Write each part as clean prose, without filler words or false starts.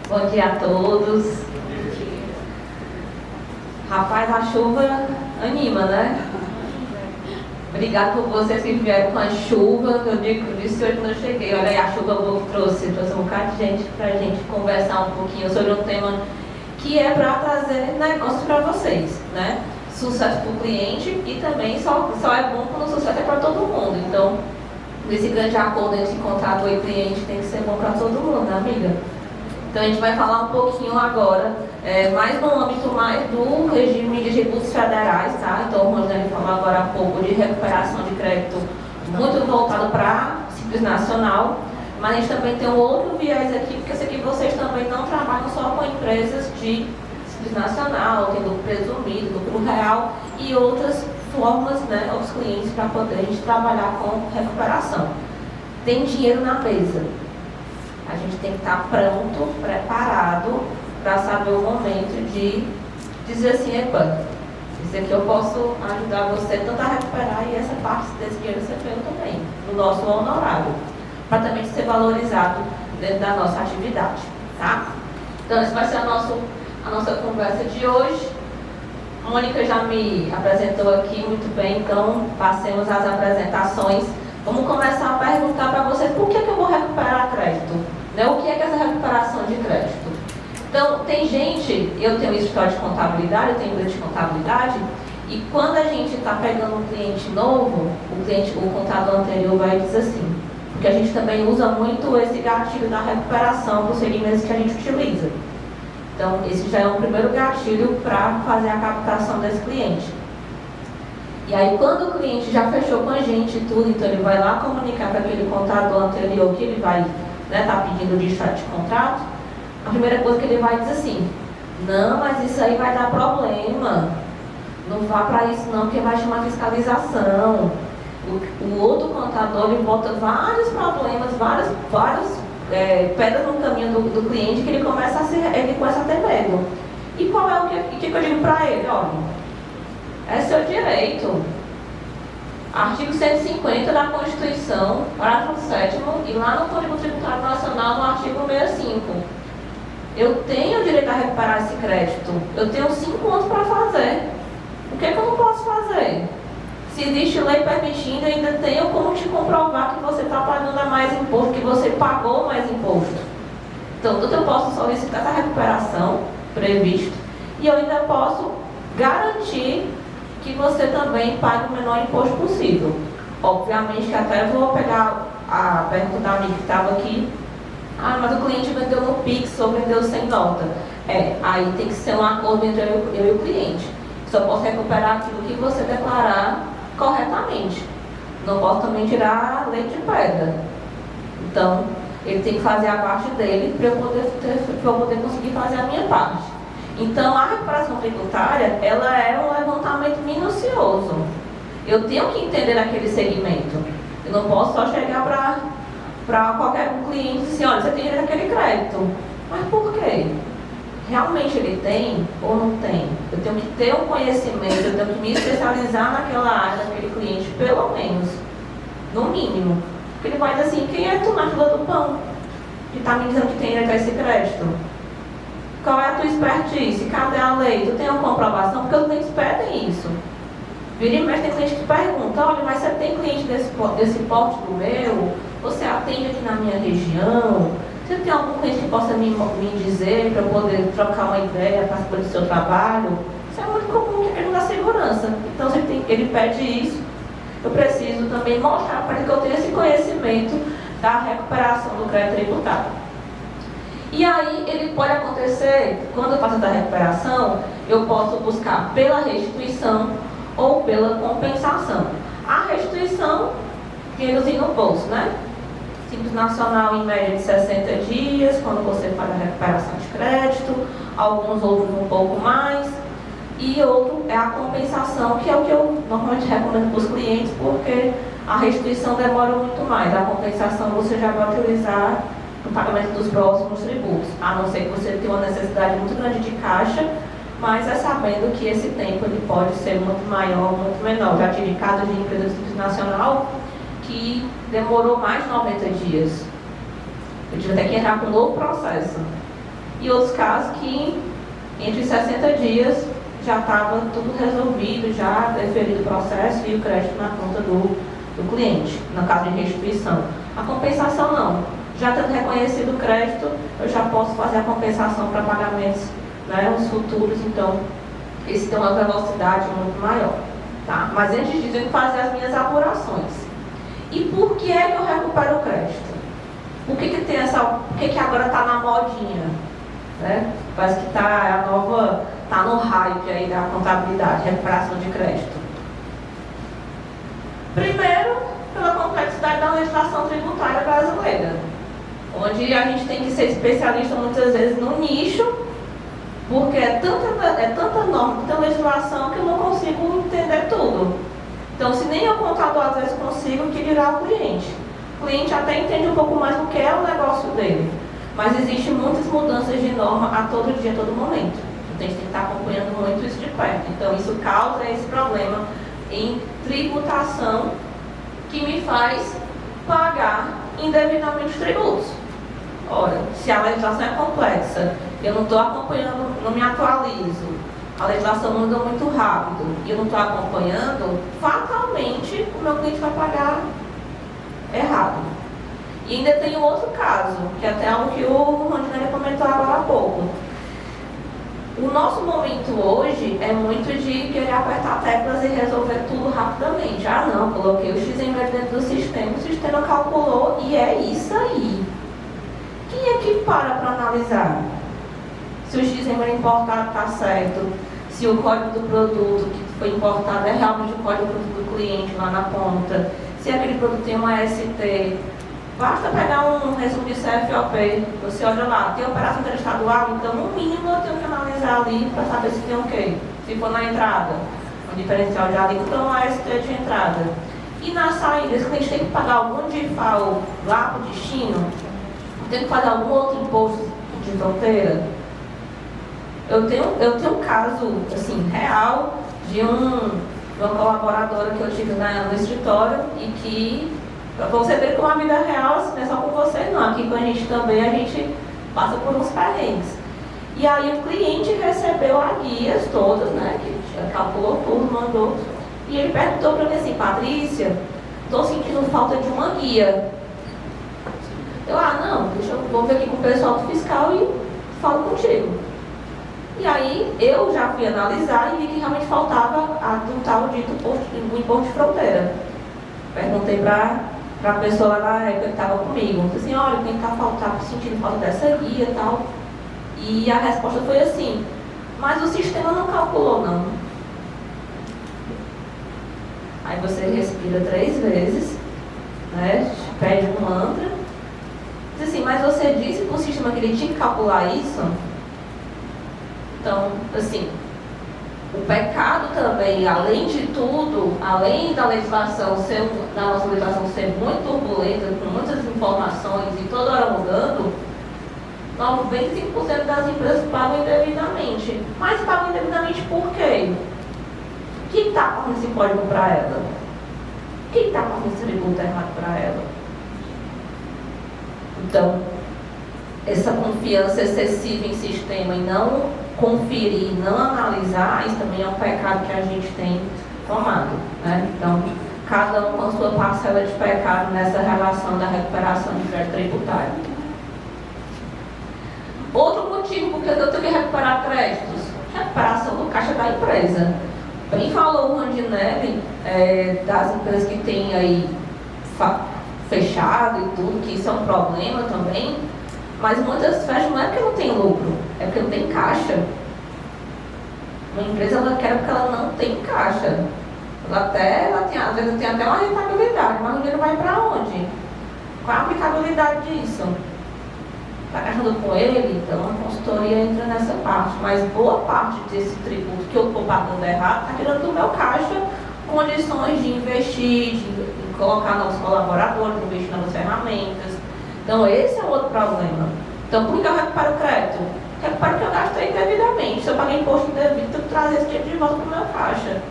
Bom dia a todos. Rapaz, a chuva anima, né? Obrigada por vocês que vieram com a chuva. Eu disse hoje quando eu cheguei. Olha aí, a chuva trouxe um bocado de gente para a gente conversar um pouquinho sobre um tema que é para trazer negócios para vocês, né? Sucesso para o cliente e também só é bom quando o sucesso é para todo mundo. Então, esse grande acordo entre contador e cliente tem que ser bom para todo mundo, né, amiga? Então, a gente vai falar um pouquinho agora, mais no âmbito mais do regime de tributos federais, tá? Então, o Rogério falou agora há pouco de recuperação de crédito muito voltado para Simples Nacional, mas a gente também tem um outro viés aqui, porque eu sei que vocês também não trabalham só com empresas de Simples Nacional, tem lucro presumido, lucro real e outras formas, né, outros clientes para poder a gente trabalhar com recuperação. Tem dinheiro na mesa. A gente tem que estar pronto, preparado para saber o momento de dizer assim, epa, isso aqui eu posso ajudar você tanto a recuperar e essa parte desse dinheiro ser feito também, no nosso honorário, para também ser valorizado dentro da nossa atividade, tá? Então, essa vai ser a nossa conversa de hoje. A Mônica já me apresentou aqui muito bem, então passemos às apresentações. Vamos começar a perguntar para vocês por que eu vou recuperar crédito? Né? O que é essa recuperação de crédito? Então, tem gente, eu tenho escritório de contabilidade, eu tenho empresa de contabilidade, e quando a gente está pegando um cliente novo, o contador anterior vai dizer assim, porque a gente também usa muito esse gatilho da recuperação para os segmentos que a gente utiliza. Então, esse já é um primeiro gatilho para fazer a captação desse cliente. E aí, quando o cliente já fechou com a gente e tudo, então ele vai lá comunicar para aquele contador anterior que ele vai tá pedindo de extrato de contrato, a primeira coisa que ele vai dizer assim, não, mas isso aí vai dar problema, não vá para isso não, porque vai chamar fiscalização. O outro contador, ele bota vários problemas, várias pedras no caminho do cliente que ele começa a ter medo. E qual é o que eu digo para ele? Olha, é seu direito. Artigo 150 da Constituição, parágrafo 7º, e lá no Código Tributário Nacional, no artigo 65. Eu tenho o direito a recuperar esse crédito. Eu tenho 5 anos para fazer. O que eu não posso fazer? Se existe lei permitindo, eu ainda tenho como te comprovar que você está pagando a mais imposto, que você pagou mais imposto. Então, eu posso solicitar essa recuperação prevista e eu ainda posso garantir que você também pague o menor imposto possível. Obviamente que até eu vou pegar a pergunta da amiga que estava aqui. Ah, mas o cliente vendeu no Pix ou vendeu sem nota. Aí tem que ser um acordo entre eu e o cliente. Só posso recuperar aquilo que você declarar corretamente. Não posso também tirar leite de pedra. Então, ele tem que fazer a parte dele para eu poder conseguir fazer a minha parte. Então, a recuperação tributária, ela é um levantamento minucioso. Eu tenho que entender aquele segmento. Eu não posso só chegar para qualquer cliente e dizer, olha, você tem direito àquele crédito. Mas por quê? Realmente ele tem ou não tem? Eu tenho que ter um conhecimento, eu tenho que me especializar naquela área, daquele cliente, pelo menos. No mínimo. Porque ele vai dizer assim, quem é tu na fila do pão? Que está me dizendo que tem direito a esse crédito? Qual é a tua expertise? Cadê a lei? Tu tem uma comprovação? Porque os clientes pedem isso. Vira e mexe, tem cliente que pergunta, olha, mas você tem cliente desse porte do meu? Você atende aqui na minha região? Você tem algum cliente que possa me dizer para eu poder trocar uma ideia para saber do seu trabalho? Isso é muito comum, que ele não dá segurança. Então, se ele pede isso, eu preciso também mostrar para ele que eu tenho esse conhecimento da recuperação do crédito tributário. E aí, ele pode acontecer, quando eu faço essa recuperação, eu posso buscar pela restituição ou pela compensação. A restituição, dinheirozinho no bolso, né? Simples Nacional em média de 60 dias, quando você faz a recuperação de crédito, alguns outros um pouco mais, e outro é a compensação, que é o que eu normalmente recomendo para os clientes, porque a restituição demora muito mais, a compensação você já vai utilizar no pagamento dos próximos tributos, a não ser que você tenha uma necessidade muito grande de caixa, mas é sabendo que esse tempo ele pode ser muito maior, muito menor. Já tive casos de empresa nacional que demorou mais de 90 dias. Eu tive até que entrar com um novo processo. e outros casos que entre 60 dias já estava tudo resolvido, já deferido o processo e o crédito na conta do cliente, no caso de restituição. A compensação não. Já tendo reconhecido o crédito, eu já posso fazer a compensação para pagamentos, né, os futuros, então esse tem uma velocidade muito maior. Tá? Mas antes disso, eu tenho que fazer as minhas apurações. E por que é que eu recupero o crédito? Por que tem essa. Por que agora está na modinha? Né? Parece que está no hype aí da contabilidade, recuperação de crédito. Primeiro, pela complexidade da legislação tributária brasileira, onde a gente tem que ser especialista muitas vezes no nicho, porque é tanta norma, tanta legislação que eu não consigo entender tudo. Então, se nem o contador às vezes consigo, que dirá o cliente. O cliente até entende um pouco mais do que é o negócio dele, mas existem muitas mudanças de norma a todo dia, a todo momento. Então, a gente tem que estar acompanhando muito isso de perto. Então, isso causa esse problema em tributação que me faz pagar indevidamente os tributos. Ora, se a legislação é complexa, eu não estou acompanhando, não me atualizo, a legislação muda muito rápido e eu não estou acompanhando, fatalmente o meu cliente vai pagar errado. E ainda tem um outro caso, que é até algo que o Rondinelli comentou agora há pouco. O nosso momento hoje é muito de querer apertar teclas e resolver tudo rapidamente. Ah não, coloquei o XML dentro do sistema, o sistema calculou e é isso aí. Quem é que para analisar se o XML importado está certo, se o código do produto que foi importado é realmente o código do produto do cliente lá na ponta, se aquele produto tem uma ST. Basta pegar um resumo de CFOP, você olha lá, tem operação interestadual, então no mínimo eu tenho que analisar ali para saber se tem o quê. Se for na entrada, um diferencial de alíquota ou uma ST de entrada. E na saída, esse cliente tem que pagar algum DIFAL lá para o destino, tem que fazer algum outro imposto de fronteira. Eu tenho um caso assim, real de uma colaboradora que eu tive no escritório e que, para você ver como a vida real assim, não é só com você não, aqui com a gente também, a gente passa por uns perrengues. E aí o cliente recebeu as guias todas, né, que já calculou tudo, mandou, e ele perguntou para mim assim, Patrícia, estou sentindo falta de uma guia. Eu, não, vou ver aqui com o pessoal do fiscal e falo contigo. E aí eu já fui analisar e vi que realmente faltava do tal dito imposto de fronteira. Perguntei para a pessoa lá na época que estava comigo, disse assim, olha, quem está sentindo falta dessa guia e tal. E a resposta foi assim, mas o sistema não calculou não. Aí você respira 3 vezes, né, pede um mantra, diz assim, mas você disse para o sistema que ele tinha que calcular isso? Então, assim, o pecado também, além de tudo, além da legislação da nossa legislação ser muito turbulenta, com muitas informações e toda hora mudando, 95% das empresas pagam indevidamente. Mas pagam indevidamente por quê? Quem está pagando esse código para ela? Quem está pagando esse tributo errado para ela? Então, essa confiança excessiva em sistema e não conferir, não analisar, isso também é um pecado que a gente tem tomado, né? Então, cada um com a sua parcela de pecado nessa relação da recuperação de crédito tributário. Outro motivo porque eu tenho que recuperar créditos, recuperação do caixa da empresa. Bem falou o Rondinelli, das empresas que tem aí fechado e tudo, que isso é um problema também. Mas muitas fecham não é porque não tem lucro, é porque não tem caixa. Uma empresa ela quer porque ela não tem caixa. Às vezes tem até uma rentabilidade, mas o dinheiro vai para onde? Qual a aplicabilidade disso? Está gastando com ele? Então a consultoria entra nessa parte. Mas boa parte desse tributo que eu estou pagando errado está tirando do meu caixa condições de investir, de colocar novos colaboradores, investir em novas ferramentas. Então, esse é o outro problema. Então, por que eu recupero o crédito? Recupero o que eu gastei indevidamente. Se eu paguei imposto indevido, eu tenho que trazer esse dinheiro de volta para o meu caixa.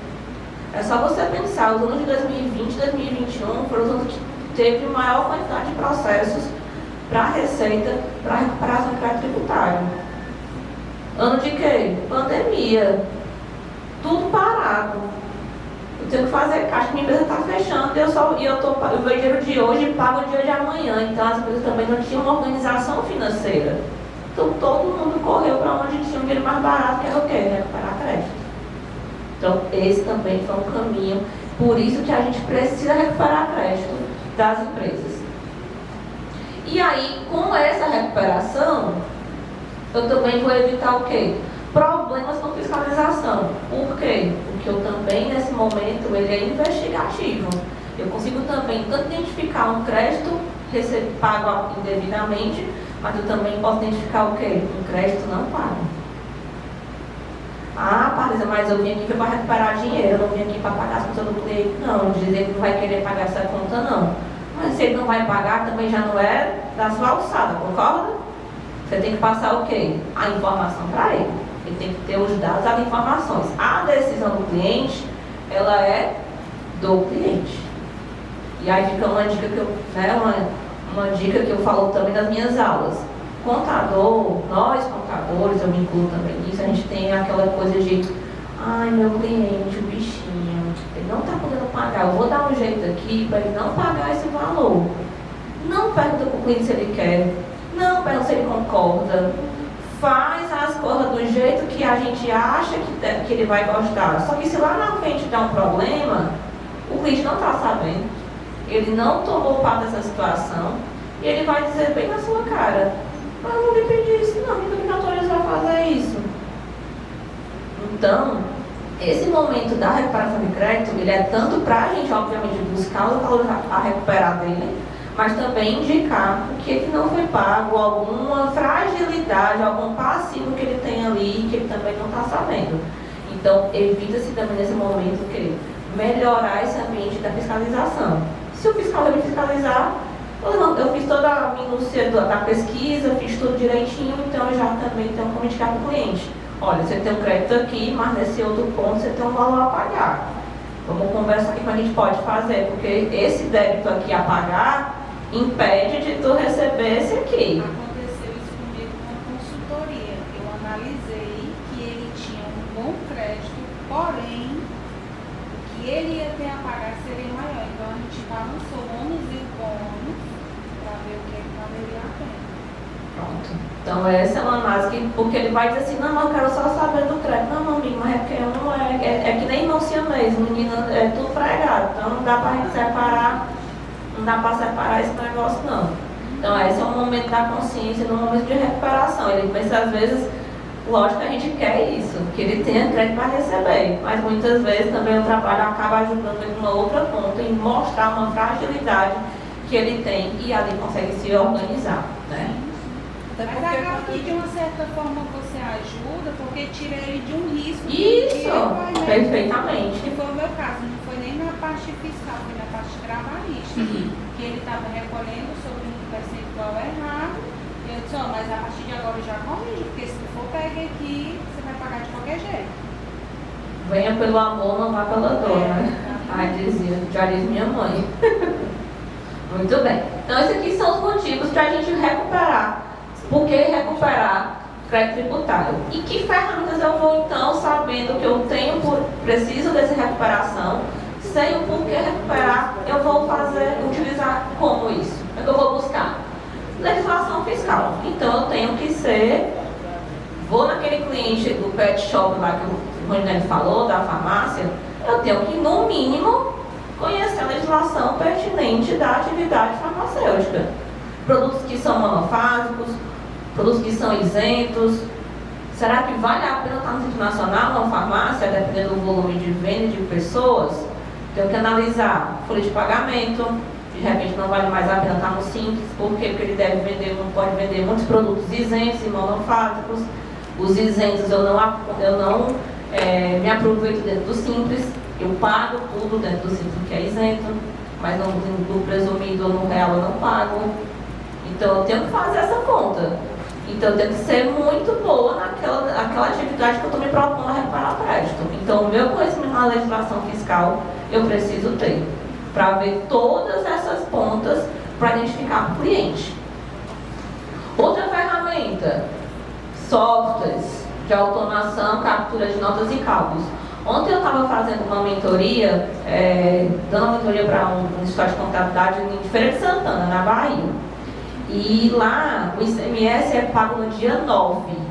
É só você pensar, os anos de 2020 e 2021 foram os anos que teve maior quantidade de processos para a Receita, para a recuperação do crédito tributário. Ano de quê? Pandemia. Tudo parado. Eu tenho que fazer caixa, minha empresa está fechando, eu ganho dinheiro de hoje e pago o dia de amanhã. Então as coisas também não tinham uma organização financeira. Então todo mundo correu para onde tinha um dinheiro mais barato, que era o quê? Recuperar crédito. Então esse também foi um caminho. Por isso que a gente precisa recuperar crédito das empresas. E aí, com essa recuperação, eu também vou evitar o quê? Problemas com fiscalização. Por quê? Porque eu também, nesse momento, ele é investigativo. Eu consigo também tanto identificar um crédito pago indevidamente, mas eu também posso identificar o quê? Um crédito não pago. Ah, Patrícia, mas eu vim aqui para recuperar dinheiro, eu não vim aqui para pagar as contas do cliente. Não, dizer que não vai querer pagar essa conta, não. Mas se ele não vai pagar, também já não é da sua alçada, concorda? Você tem que passar o quê? A informação para ele. Ele tem que ter os dados, as informações. A decisão do cliente, ela é do cliente. E aí fica uma dica que uma dica que eu falo também nas minhas aulas. Contador, nós contadores, eu me incluo também nisso, a gente tem aquela coisa de, ai, meu cliente, o bichinho, ele não está podendo pagar, eu vou dar um jeito aqui para ele não pagar esse valor. Não pergunta para o cliente se ele quer, não pergunta se ele concorda, faz as coisas do jeito que a gente acha que ele vai gostar. Só que se lá na frente der um problema, o cliente não está sabendo, ele não tomou parte dessa situação, e ele vai dizer bem na sua cara, mas eu não lhe pedi isso não, nunca me autorizou a fazer isso. Então, esse momento da recuperação de crédito, ele é tanto para a gente, obviamente, buscar o valor a recuperar dele, mas também indicar o que não foi pago, alguma fragilidade, algum passivo que ele tem ali, que ele também não está sabendo. Então, evita-se também nesse momento que melhorar esse ambiente da fiscalização. Se o fiscal ele fiscalizar, eu fiz toda a minúcia da pesquisa, fiz tudo direitinho, então eu já também tenho como indicar para o cliente. Olha, você tem um crédito aqui, mas nesse outro ponto você tem um valor a pagar. Vamos conversar aqui como a gente pode fazer, porque esse débito aqui a pagar impede de tu receber esse aqui. Aconteceu isso comigo com consultoria. Eu analisei que ele tinha um bom crédito, porém, o que ele ia ter a pagar seria maior. Então a gente balançou o ônus e o bônus para ver o que valeria a pena. Pronto. Então essa é uma análise porque ele vai dizer assim, não, eu quero só saber do crédito. Não, amigo, mas é porque é que nem irmão siamês, menino é tudo pregado. Então não dá para a gente separar, não dá para separar esse negócio não. Então esse é o momento da consciência, no momento de recuperação. Ele pensa às vezes, lógico que a gente quer isso, que ele tenha crédito para receber, mas muitas vezes também o trabalho acaba ajudando ele numa outra ponta em mostrar uma fragilidade que ele tem e ali consegue se organizar, né? Mas acaba que de uma certa forma você ajuda, porque tira ele de um risco. Isso, perfeitamente. Que foi o meu caso, não foi nem na parte fiscal, foi na parte trabalhista. Que ele estava recolhendo sobre um percentual errado. E eu disse, mas a partir de agora eu já corrijo, porque se tu for pegar aqui, você vai pagar de qualquer jeito. Venha pelo amor, não vá pela dor, né? Ai, já diz minha mãe. Muito bem. Então esses aqui são os motivos para a gente recuperar. Por que recuperar crédito tributário? E que ferramentas eu vou então, sabendo que eu preciso dessa recuperação, sei o porquê recuperar, eu vou utilizar como isso? O que eu vou buscar? Legislação fiscal. Então eu tenho que vou naquele cliente do pet shop lá que o Ronilene falou, da farmácia, eu tenho que no mínimo conhecer a legislação pertinente da atividade farmacêutica. Produtos que são monofásicos, produtos que são isentos. Será que vale a pena estar no Centro Nacional, numa farmácia, dependendo do volume de venda de pessoas? Tenho que analisar folha de pagamento, de repente não vale mais a pena estar no Simples, porque ele não pode vender muitos produtos isentos e monofásicos. Os isentos eu não me aproveito dentro do Simples, eu pago tudo dentro do Simples que é isento, mas no presumido ou no real eu não pago. Então eu tenho que fazer essa conta. Então eu tenho que ser muito boa naquela atividade que eu estou me propondo a recuperar o crédito. Então o meu conhecimento na legislação fiscal eu preciso ter, para ver todas essas pontas para identificar o cliente. Outra ferramenta, softwares. de automação, captura de notas e cálculos. Ontem eu estava fazendo uma mentoria, dando uma mentoria para um escritório de contabilidade em Feira de Santana, na Bahia. E lá o ICMS é pago no dia 9.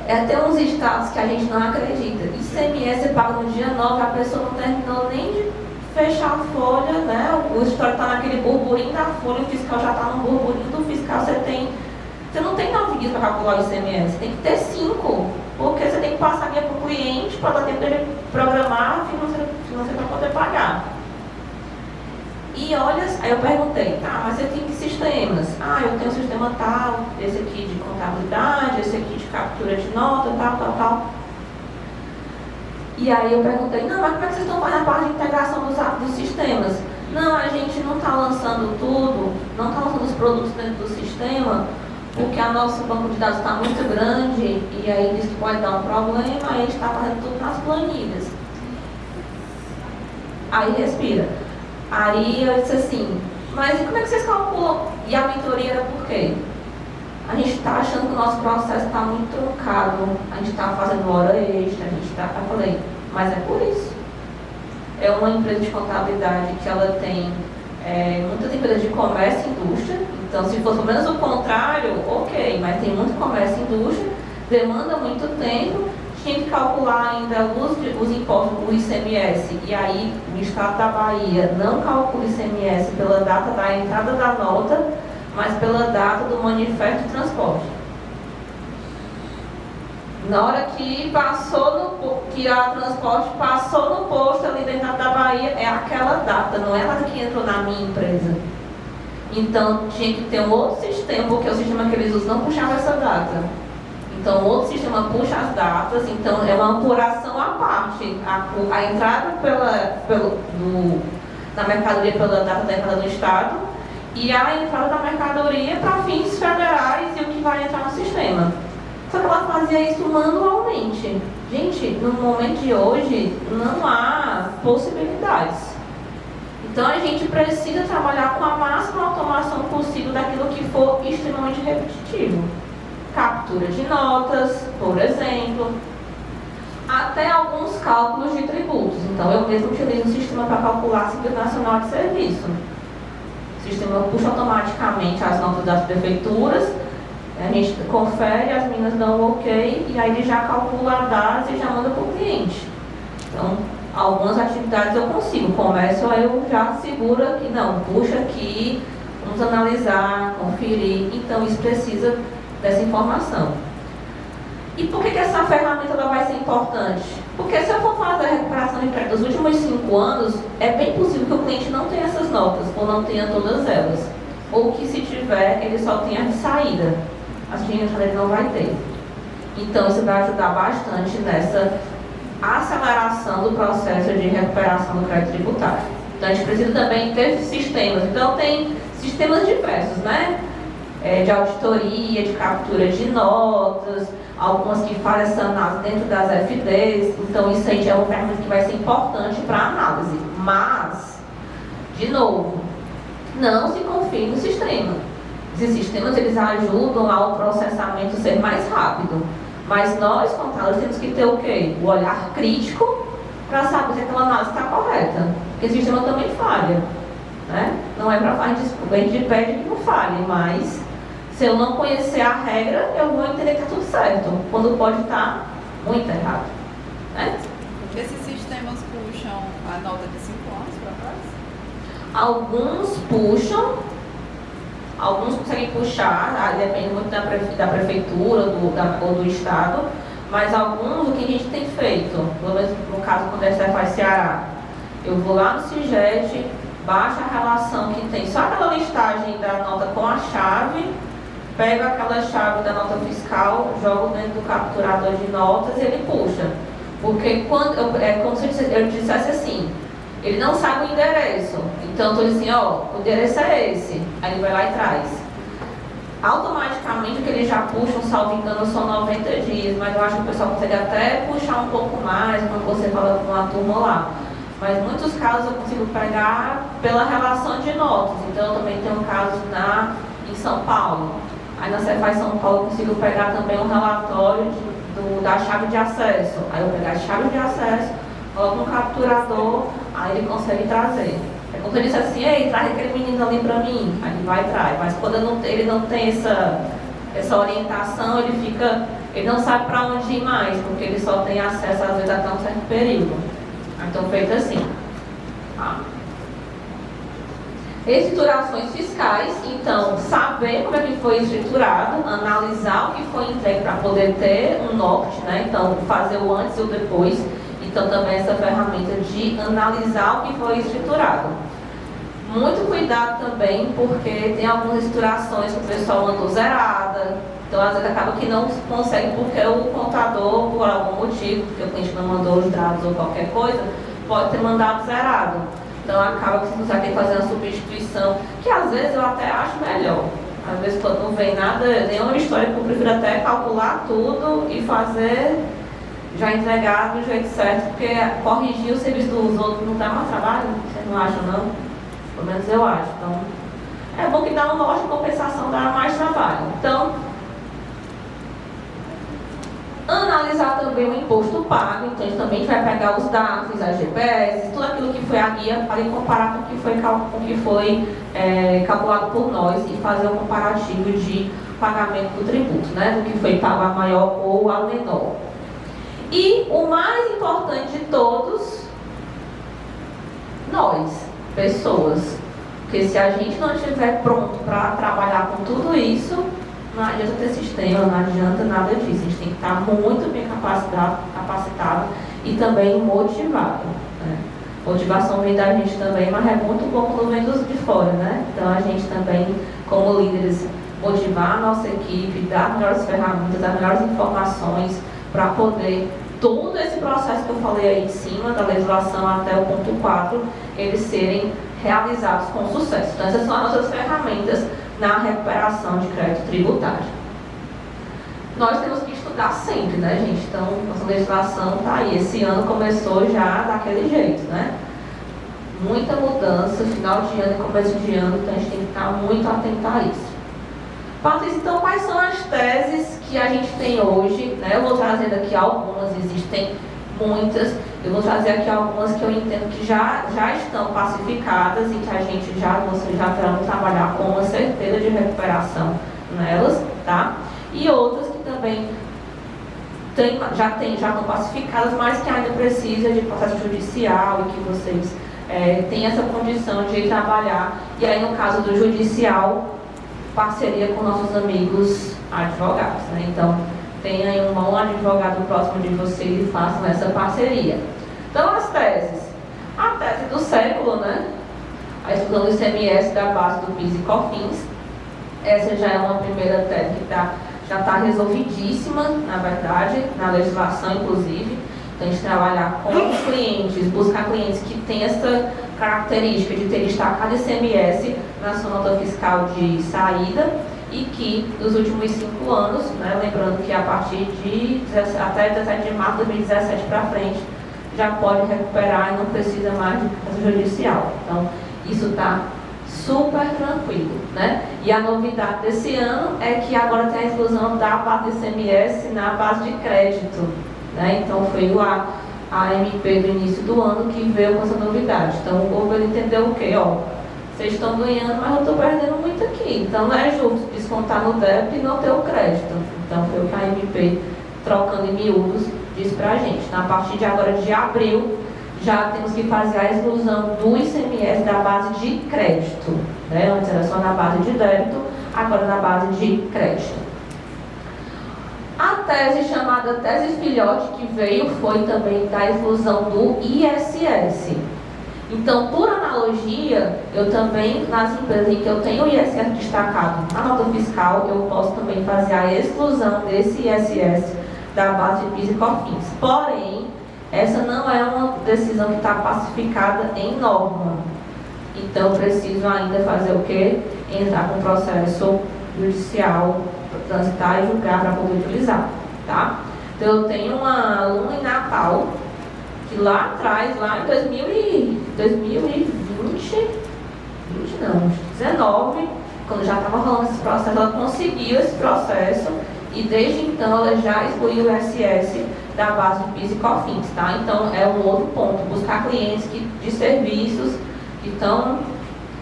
Até uns estados que a gente não acredita. ICMS é pago no dia 9, a pessoa não terminou nem de fechar a folha, né? O escritório está naquele burburinho da folha, o fiscal já está no burburinho do fiscal, você não tem 9 dias para calcular o ICMS, tem que ter 5, porque você tem que passar a guia para o cliente para dar tempo dele programar a financeira para poder pagar. E olha, aí eu perguntei, tá, mas você tem que sistemas? Ah, eu tenho um sistema tal, esse aqui de contabilidade, esse aqui de captura de nota, tal. E aí eu perguntei, não, mas como é que vocês estão fazendo a parte de integração dos sistemas? Não, a gente não está lançando tudo, não está lançando os produtos dentro do sistema, porque o nosso banco de dados está muito grande e aí diz que pode dar um problema, aí a gente está fazendo tudo nas planilhas. Aí respira. Aí eu disse assim, mas e como é que vocês calculam? E a mentoria era por quê? A gente está achando que o nosso processo está muito truncado, a gente está fazendo hora extra, Eu falei, mas é por isso. É uma empresa de contabilidade que ela tem muitas empresas de comércio e indústria. Então, se fosse pelo menos o contrário, ok, mas tem muito comércio e indústria, demanda muito tempo, tinha que calcular ainda os impostos, o ICMS, e aí o Estado da Bahia não calcula o ICMS pela data da entrada da nota, mas pela data do manifesto de transporte. Na hora que a transporte passou no posto ali dentro da Bahia, é aquela data, não é nada que entrou na minha empresa. Então tinha que ter um outro sistema, porque o sistema que eles usam não puxava essa data. Então o outro sistema puxa as datas, então é uma apuração à parte. A entrada da mercadoria pela data da entrada do Estado e a entrada da mercadoria para fins federais e o que vai entrar no sistema. Só que ela fazia isso manualmente. Gente, no momento de hoje, não há possibilidades. Então a gente precisa trabalhar com a máxima automação possível daquilo que for extremamente repetitivo. Captura de notas, por exemplo, até alguns cálculos de tributos. Então eu mesmo utilizo um sistema para calcular a Simples Nacional de Serviço. O sistema puxa automaticamente as notas das prefeituras, a gente confere, as meninas dão o ok e aí ele já calcula a dados e já manda para o cliente. Então, algumas atividades eu consigo, comércio aí eu já seguro aqui, não, puxa aqui, vamos analisar, conferir, então isso precisa dessa informação. E por que essa ferramenta ela vai ser importante? Porque se eu for fazer a recuperação de crédito dos últimos 5 anos, é bem possível que o cliente não tenha essas notas, ou não tenha todas elas. Ou que se tiver, ele só tenha de saída. As de entrada ele não vai ter. Então isso vai ajudar bastante nessa aceleração do processo de recuperação do crédito tributário. Então a gente precisa também ter sistemas. Então tem sistemas diversos, né? De auditoria, de captura de notas, algumas que fazem essa análise dentro das FDs. Então isso aí já é uma ferramenta que vai ser importante para a análise. Mas, de novo, não se confie no sistema. Esses sistemas eles ajudam ao processamento ser mais rápido. Mas nós, contadores, temos que ter o quê? O olhar crítico para saber se aquela análise está correta. Porque o sistema também falha. Né? Não é para fazer desculpa, a gente pede que não falhe, mas se eu não conhecer a regra, eu vou entender que está tudo certo, quando pode estar muito errado. Né? Esses sistemas puxam a nota de 5 anos para trás? Alguns puxam, alguns conseguem puxar, depende muito da prefeitura ou do estado, mas alguns, o que a gente tem feito, pelo menos no caso quando a SE faz Ceará, eu vou lá no CIGET, baixo a relação que tem, só aquela listagem da nota com a chave, pego aquela chave da nota fiscal, jogo dentro do capturador de notas e ele puxa. Porque é como se eu dissesse assim, ele não sabe o endereço. Então eu estou dizendo, ó, o endereço é esse. Aí ele vai lá e traz. Automaticamente o que ele já puxa, salvo engano, são 90 dias, mas eu acho que o pessoal consegue até puxar um pouco mais quando você fala com uma turma lá. Mas em muitos casos eu consigo pegar pela relação de notas. Então eu também tenho casos em São Paulo. Aí na Cefaz São Paulo eu consigo pegar também um relatório da chave de acesso. Aí eu pego a chave de acesso, coloco no capturador, aí ele consegue trazer. É como se eu disse assim, ei, traz aquele menino ali para mim. Aí ele vai e traz. Mas quando ele não tem essa orientação, ele não sabe para onde ir mais, porque ele só tem acesso às vezes até um certo período. Então feito assim. Escriturações fiscais, então, saber como é que foi escriturado, analisar o que foi entregue para poder ter um norte, né? Então, fazer o antes e o depois. Então, também essa ferramenta de analisar o que foi escriturado. Muito cuidado também, porque tem algumas escriturações que o pessoal mandou zerada. Então, às vezes acaba que não consegue, porque o contador, por algum motivo, porque o cliente não mandou os dados ou qualquer coisa, pode ter mandado zerado. Então acaba que você tem que fazer uma substituição, que às vezes eu até acho melhor. Às vezes quando não vem nada, nenhuma história, eu prefiro até calcular tudo e fazer, já entregar do jeito certo, porque corrigir o serviço dos outros não dá mais trabalho, vocês não acham não? Pelo menos eu acho. Então, é bom que dá uma loja de compensação, dá mais trabalho. Então, analisar também o imposto pago, então a gente também vai pegar os dados, as GPS, tudo aquilo que foi a guia para comparar com o que foi calculado por nós e fazer um comparativo de pagamento do tributo, né? Do que foi pago a maior ou a menor. E o mais importante de todos, nós, pessoas. Porque se a gente não estiver pronto para trabalhar com tudo isso, não adianta ter sistema, não adianta nada disso. A gente tem que estar muito bem capacitado e também motivado. Né? Motivação vem da gente também, mas é muito bom quando vem dos de fora, né? Então a gente também, como líderes, motivar a nossa equipe, dar melhores ferramentas, dar melhores informações para poder todo esse processo que eu falei aí em cima, da legislação até o ponto 4, eles serem realizados com sucesso. Então essas são as nossas ferramentas na recuperação de crédito tributário. Nós temos que estudar sempre, né, gente? Então, nossa legislação está aí. Esse ano começou já daquele jeito, né? Muita mudança, final de ano e começo de ano, então a gente tem que estar muito atento a isso. Patrícia, então quais são as teses que a gente tem hoje? Né? Eu vou trazendo aqui algumas, existem muitas. Eu vou trazer aqui algumas que eu entendo que já estão pacificadas e que a gente vocês já terão que trabalhar com uma certeza de recuperação nelas, tá? E outras que também já estão pacificadas, mas que ainda precisa de processo judicial e que vocês têm essa condição de trabalhar. E aí, no caso do judicial, parceria com nossos amigos advogados, né? Então, tenha aí um bom advogado próximo de vocês e façam essa parceria. Então, as teses. A tese do século, né? A exclusão do ICMS da base do PIS e COFINS. Essa já é uma primeira tese que já está resolvidíssima, na verdade, na legislação, inclusive. Então, a gente trabalhar com os clientes, buscar clientes que têm essa característica de ter destacado ICMS na sua nota fiscal de saída e que nos últimos 5 anos, né, lembrando que a partir de até 17 de março de 2017 para frente, já pode recuperar e não precisa mais de processo judicial. Então, isso está super tranquilo, né? E a novidade desse ano é que agora tem a exclusão da base do ICMS na base de crédito, né? Então, foi a MP do início do ano que veio com essa novidade. Então, o governo entendeu o quê? Ó, vocês estão ganhando, mas eu estou perdendo muito aqui. Então, não é justo descontar no débito e não ter o crédito. Então, foi o que a MP, trocando em miúdos, disse para a gente. Então, a partir de agora, de abril, já temos que fazer a exclusão do ICMS da base de crédito. Né? Antes era só na base de débito, agora na base de crédito. A tese chamada tese filhote que veio foi também da exclusão do ISS. Então, por analogia, eu também, nas empresas em que eu tenho o ISS destacado na nota fiscal, eu posso também fazer a exclusão desse ISS da base de PIS e COFINS. Porém, essa não é uma decisão que está pacificada em norma. Então, preciso ainda fazer o quê? Entrar com processo judicial, transitar e julgar para poder utilizar, tá? Então, eu tenho uma aluna em Natal, que lá atrás, lá em 2020, 19, quando já estava rolando esse processo, ela conseguiu esse processo e desde então ela já excluiu o ISS da base de PIS e COFINS, tá? Então é um outro ponto, buscar clientes de serviços que estão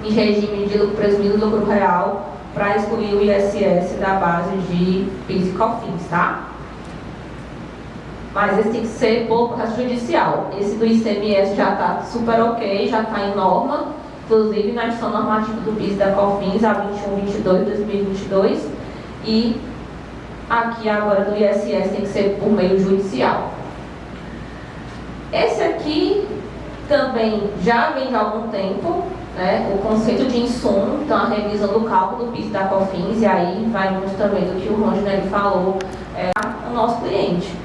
em regime de lucro presumido, lucro real, para excluir o ISS da base de PIS e COFINS, tá? Mas esse tem que ser por processo judicial. Esse do ICMS já está super ok, já está em norma, inclusive na edição normativa do PIS e da COFINS, a 21/22/2022, e aqui agora do ISS tem que ser por meio judicial. Esse aqui também já vem de algum tempo, né, o conceito de insumo, então a revisão do cálculo do PIS e da COFINS, e aí vai muito também do que o Ronginelli falou, o nosso cliente.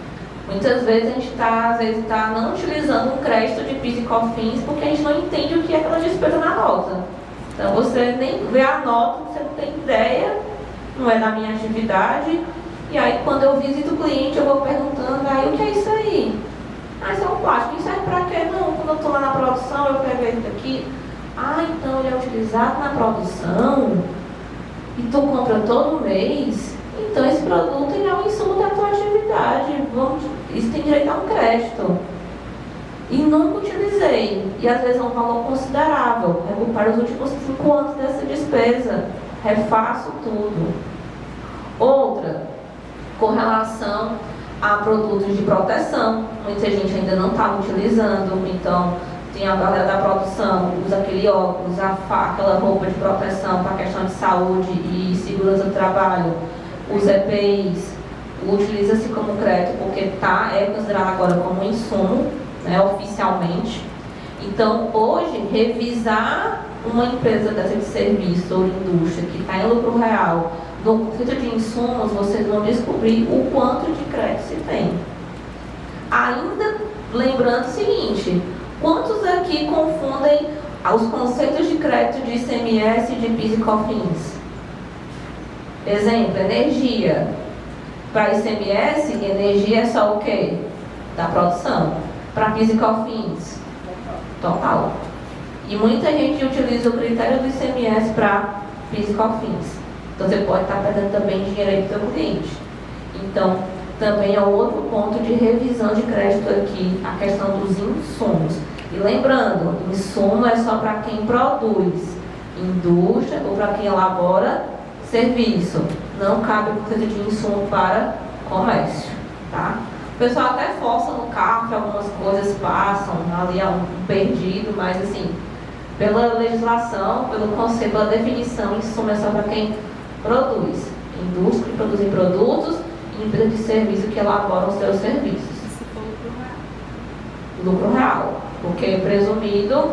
Muitas vezes a gente está não utilizando um crédito de PIS e COFINS porque a gente não entende o que é aquela despesa na nota. Então você nem vê a nota, você não tem ideia, não é da minha atividade. E aí quando eu visito o cliente eu vou perguntando, o que é isso aí? Isso é um plástico, isso serve para quê? Não, quando eu estou lá na produção eu pego isso aqui. Então ele é utilizado na produção e tu compra todo mês. Então esse produto ele é um insumo da tua atividade. Isso tem direito a um crédito. E nunca utilizei. E às vezes é um valor considerável. Recupero os últimos 5 anos dessa despesa. Refaço tudo. Outra, com relação a produtos de proteção. Muita gente ainda não está utilizando. Então, tem a galera da produção, usa aquele óculos, aquela roupa de proteção para a questão de saúde e segurança do trabalho. Os EPIs, utiliza-se como crédito porque é considerado agora como insumo, né, oficialmente. Então, hoje, revisar uma empresa dessa de serviço ou indústria que está em lucro real, no conceito de insumos, vocês vão descobrir o quanto de crédito se tem. Ainda lembrando o seguinte, quantos aqui confundem os conceitos de crédito de ICMS e de PIS e COFINS? Exemplo, energia. Para ICMS, energia é só o quê? Da produção. Para PIS e COFINS? Total. E muita gente utiliza o critério do ICMS para PIS e COFINS. Então você pode estar perdendo também dinheiro aí para o seu cliente. Então, também é outro ponto de revisão de crédito aqui, a questão dos insumos. E lembrando, insumo é só para quem produz, indústria ou para quem elabora serviço. Não cabe o conceito de insumo para comércio, tá? O pessoal até força no carro que algumas coisas passam, ali é um perdido, mas assim, pela legislação, pelo conceito, pela definição, insumo é só para quem produz. Indústria que produzem produtos e empresa de serviço que elaboram os seus serviços. Se for lucro real. Lucro real, porque presumido,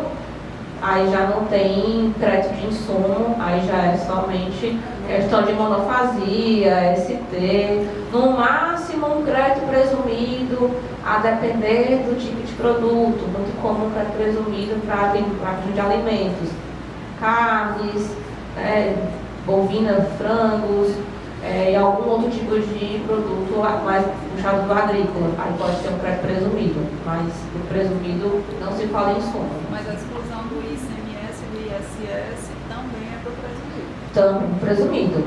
aí já não tem crédito de insumo, aí já é somente questão de monofasia, ST, no máximo um crédito presumido, a depender do tipo de produto, muito comum um crédito presumido para a questão de alimentos, carnes, bovina, frangos, e algum outro tipo de produto mais puxado do agrícola. Aí pode ser um crédito presumido, mas o presumido não se fala em insumo. Mas a exclusão do ICMS e do ISS também é para o presumido. Também presumido.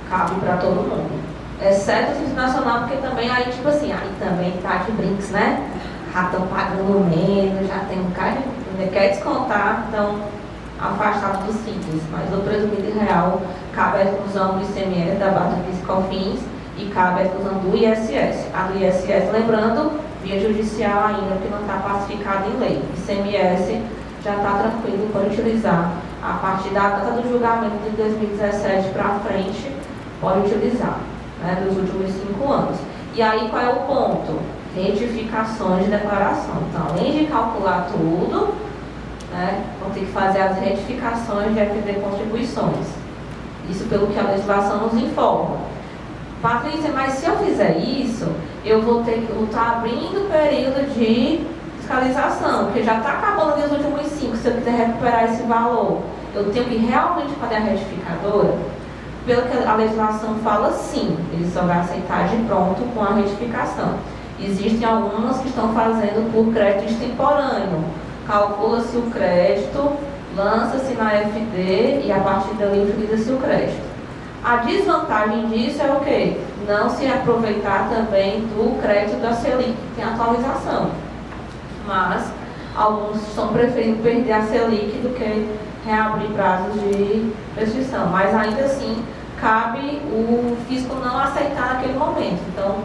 Cabe para todo mundo. Exceto o Simples Nacional, porque também aí, tipo assim, aí também tá de brinks, né? Já estão pagando menos, já tem um cara que quer descontar, então afastado do Simples. Mas o presumido e real cabe a exclusão do ICMS, da base do PIS e COFINS, e cabe a exclusão do ISS. A do ISS, lembrando, via judicial ainda, porque não está pacificada em lei. ICMS já está tranquilo para utilizar. A partir da data do julgamento de 2017 para frente, pode utilizar, né, dos últimos 5 anos. E aí, qual é o ponto? Retificações de declaração. Então, além de calcular tudo, né, vão ter que fazer as retificações de FD contribuições. Isso pelo que a legislação nos informa. Patrícia, mas se eu fizer isso, eu vou estar abrindo o período de fiscalização, porque já está acabando nos últimos 5, se eu quiser recuperar esse valor. Eu tenho que realmente fazer a retificadora? Pelo que a legislação fala, sim, ele só vai aceitar de pronto com a retificação. Existem algumas que estão fazendo por crédito extemporâneo. Calcula-se o crédito lança-se na FD e a partir dali utiliza-se o crédito. A desvantagem disso é o quê? Não se aproveitar também do crédito da Selic, que tem atualização. Mas alguns estão preferindo perder a Selic do que reabrir prazos de prescrição. Mas ainda assim, cabe o fisco não aceitar naquele momento. Então,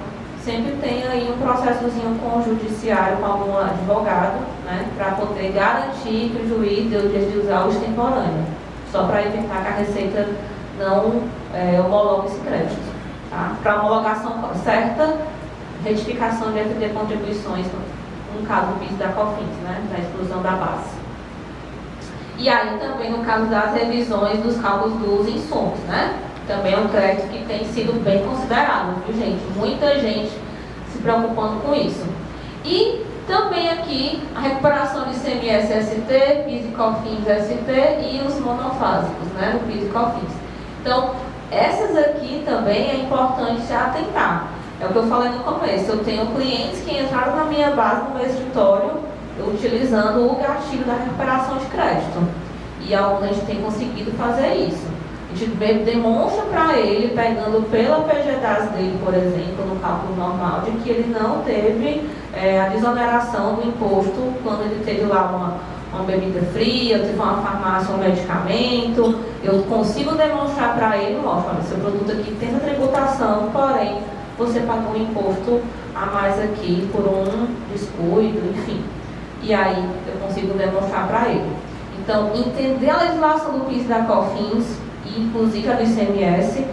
sempre tem aí um processozinho com o judiciário, com algum advogado, né, para poder garantir que o juiz deu o direito de usar o extemporâneo, só para evitar que a Receita não homologue esse crédito. Tá? Para homologação certa, retificação de FD contribuições, no caso do PIS da COFINS, né, da exclusão da base. E aí também no caso das revisões dos cálculos dos insumos, né? Também é um crédito que tem sido bem considerado, viu, gente? Muita gente se preocupando com isso. E também aqui a recuperação de ICMS-ST, PIS e COFINS-ST e os monofásicos, né? O PIS e COFINS. Então, essas aqui também é importante se atentar. É o que eu falei no começo. Eu tenho clientes que entraram na minha base, no meu escritório, utilizando o gatilho da recuperação de crédito. E alguns a gente tem conseguido fazer isso. A gente demonstra para ele, pegando pela PGDAS dele, por exemplo, no cálculo normal, de que ele não teve a desoneração do imposto quando ele teve lá uma bebida fria, teve uma farmácia, um medicamento. Eu consigo demonstrar para ele, mostro, olha, seu produto aqui tem essa tributação, porém, você pagou um imposto a mais aqui por um descuido, enfim. E aí, eu consigo demonstrar para ele. Então, entender a legislação do PIS e da COFINS, e inclusive a do ICMS,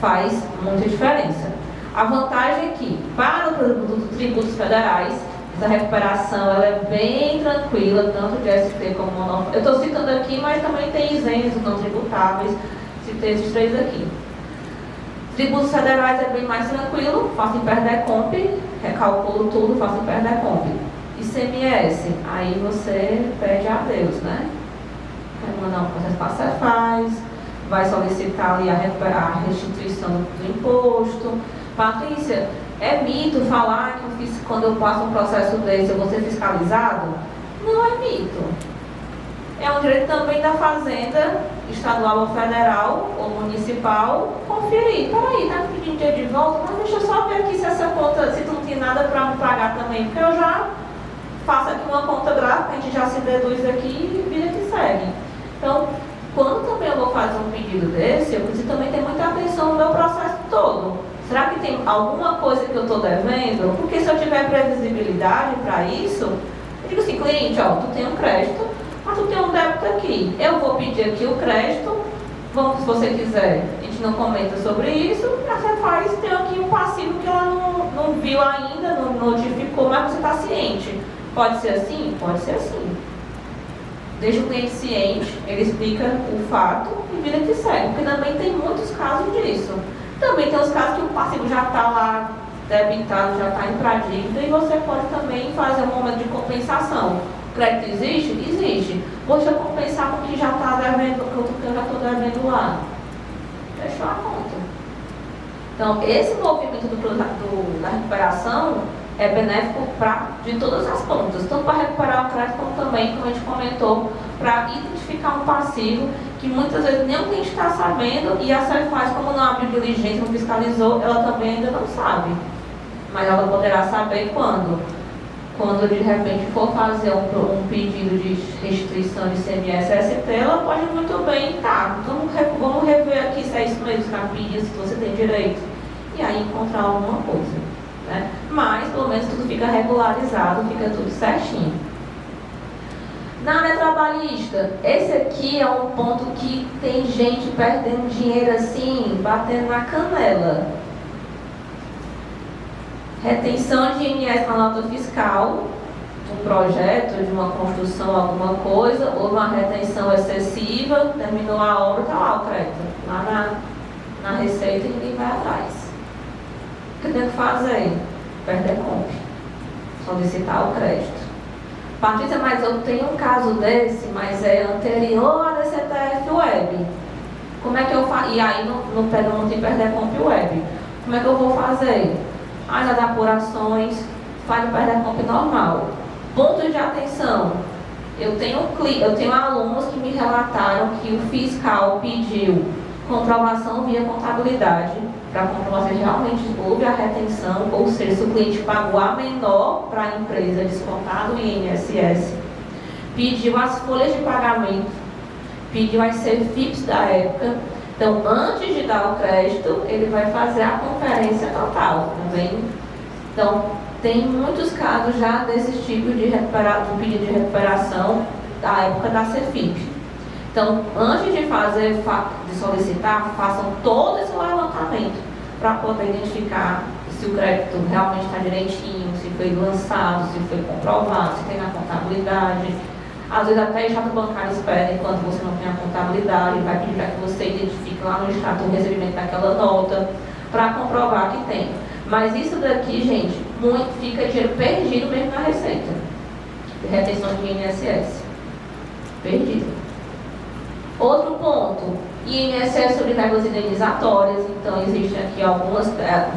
faz muita diferença. A vantagem é que, para os tributos federais, essa recuperação ela é bem tranquila, tanto de ST como monofásico. Eu estou citando aqui, mas também tem isentos não tributáveis, citei esses três aqui. Tributos federais é bem mais tranquilo, faço em PERDECOMP, recalculo tudo, faço em PERDECOMP. ICMS, aí você pede a Deus, né? Vai mandar um processo para a Cefaz, vai solicitar ali a restituição do imposto. Patrícia, é mito falar que quando eu passo um processo desse eu vou ser fiscalizado? Não é mito. É um direito também da Fazenda, estadual ou federal, ou municipal, conferir. Peraí, tá me pedindo dinheiro de volta? Mas deixa eu só ver aqui se essa conta, se tu não tem nada para me pagar também, porque eu já faço aqui uma conta gráfica, a gente já se deduz aqui e vida que segue. Então, quando também eu vou fazer um pedido desse, eu preciso também ter muita atenção no meu processo todo. Será que tem alguma coisa que eu estou devendo? Porque se eu tiver previsibilidade para isso, eu digo assim, cliente, ó, tu tem um crédito, mas tu tem um débito aqui. Eu vou pedir aqui o crédito, vamos, se você quiser, a gente não comenta sobre isso, a Cefaz tem aqui um passivo que ela não viu ainda, não notificou, mas você está ciente. Pode ser assim? Pode ser assim. Deixa o cliente ciente, ele explica o fato e vida que segue, porque também tem muitos casos disso. Também tem os casos que o passivo já está lá debitado, já está indo para a dívida e você pode também fazer um momento de compensação. O crédito existe? Existe. Deixa eu compensar com o que já está devendo, que eu já estou devendo lá. Fechou a conta. Então, esse movimento da recuperação é benéfico de todas as pontas, tanto para recuperar o crédito, como também, como a gente comentou, para identificar um passivo que muitas vezes nem o cliente está sabendo e a Cefaz, como não abriu diligência, não fiscalizou, ela também ainda não sabe. Mas ela poderá saber quando de repente for fazer um pedido de restituição de ICMS-ST, ela pode muito bem, tá, então vamos rever aqui se é isso mesmo que está pedindo, se você tem direito, e aí encontrar alguma coisa. Né? Mas, pelo menos, tudo fica regularizado, fica tudo certinho. Na área trabalhista, esse aqui é um ponto que tem gente perdendo dinheiro assim, batendo na canela. Retenção de INS na nota fiscal, um projeto, de uma construção, alguma coisa, ou uma retenção excessiva, terminou a obra, está lá o crédito, lá na Receita e ninguém vai atrás. O que eu tenho que fazer? PERDECOMP. Solicitar o crédito. Patrícia, mas eu tenho um caso desse, mas é anterior à DCTF Web. Como é que eu faço? E aí no PERDECOMP não tem PERDECOMP Web. Como é que eu vou fazer? As apurações, faz o PERDECOMP normal. Pontos de atenção. eu tenho alunos que me relataram que o fiscal pediu comprovação via contabilidade para comprovar se realmente houve a retenção, ou seja, se o cliente pagou a menor para a empresa, descontado o INSS, pediu as folhas de pagamento, pediu as CFIPs da época. Então, antes de dar o crédito, ele vai fazer a conferência total também. Então, tem muitos casos já desses tipos de pedido de recuperação da época da CFIP. Então, antes de solicitar, façam todo esse levantamento para poder identificar se o crédito realmente está direitinho, se foi lançado, se foi comprovado, se tem na contabilidade. Às vezes até o extrato bancário espera enquanto você não tem a contabilidade, vai pedir para que você identifique lá no extrato o recebimento daquela nota para comprovar que tem. Mas isso daqui, gente, fica dinheiro perdido mesmo na receita. Retenção de INSS. Perdido. Outro ponto, INSS sobre verbas indenizatórias. Então, existem aqui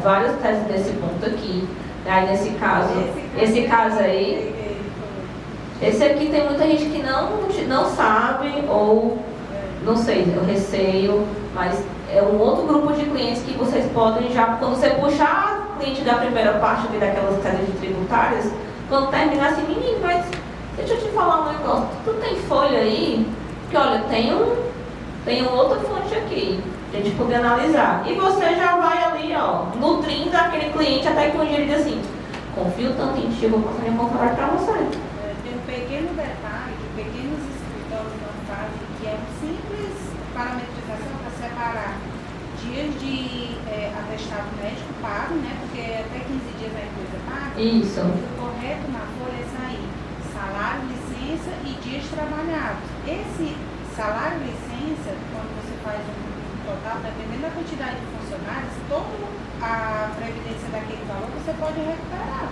várias teses desse ponto aqui. Aí, nesse caso, esse caso aí, esse aqui tem muita gente que não sabe, ou não sei, eu receio, mas é um outro grupo de clientes que vocês podem já, quando você puxar o cliente da primeira parte ali daquelas teses tributárias, quando terminar assim, menino, mas deixa eu te falar um negócio, tu tem folha aí? Porque olha, tem outra fonte aqui, a gente poder analisar. E você já vai ali, ó, nutrindo aquele cliente até que um dia ele diz assim, confio tanto em ti, eu vou passar minha conta para você. Tem um pequeno detalhe que pequenos escritórios não fazem, que é um simples parametrização para separar dias de atestado médico pago, né? Porque até 15 dias a empresa paga. Isso. O correto na folha é sair salário, licença e dias trabalhados. Esse salário, licença, quando você faz um total, dependendo da quantidade de funcionários, toda a previdência daquele valor você pode recuperar,